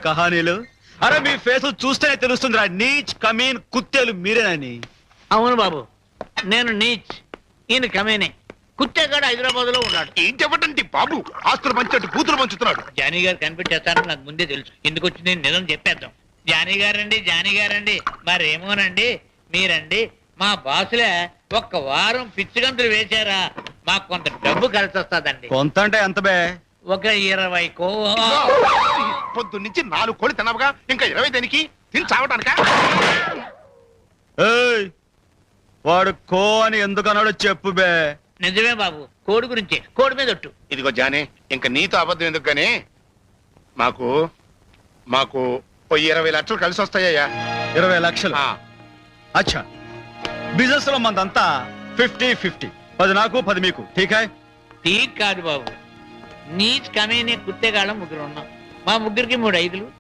కహానీలు. అరే మీ ఫేస్ చూస్తేనే తెలుస్తుందిరా, నీచ్ కమీన్ కుత్తేలు మీరేనని. అవును బాబు, నేను నీచ్, ఈయన కమేనే. కుత్తేగాడు హైదరాబాద్ లో ఉన్నాడు. ఏం చెప్పండి బాబు, ఆస్తులు పంచినట్టు కూతురు పంచుతున్నాడు. జానీ గారు కనిపెట్టేస్తారని నాకు ముందే తెలుసు. ఎందుకు వచ్చి నేను నిజం చెప్పేద్దాం. జానీ గారండి మరేమోనండి, మీరండి మా బాసులే ఒక్క వారం పిచ్చిగంతులు వేశారా మాకు కొంత డబ్బు కలిసి వస్తుందండి. కొంత అంటే ఎంత బే? ఒక 20 కో. పొద్దు నుంచి 4 కోళ్ళు తినవుగా, ఇంకా 20 దేనికి? తిని చావటానికా? ఏయ్, వాడు కో అని ఎందుకు అన్నాడో చెప్పు బే. నిజమే బాబు, కోడి గురించే, కోడి మీద ఒట్టు. ఇదిగో జానే, ఇంకా నీతో అబద్ధం ఎందుకు గానీ మాకు మాకు 20 లక్షలు కలిసి వస్తాయ్యా. 20 లక్షలు? ఆ, అచ్చా, బిజినెస్ లో మందంతా 50-50, 10 నాకు 10 మీకు. ఠీక్ హై? ఠీక్ కాదు బాబు, నీచ్ కమేనే కుత్తేగాళ్ళం 3 ఉన్నాం. మా 3కి 3 ఐదులు,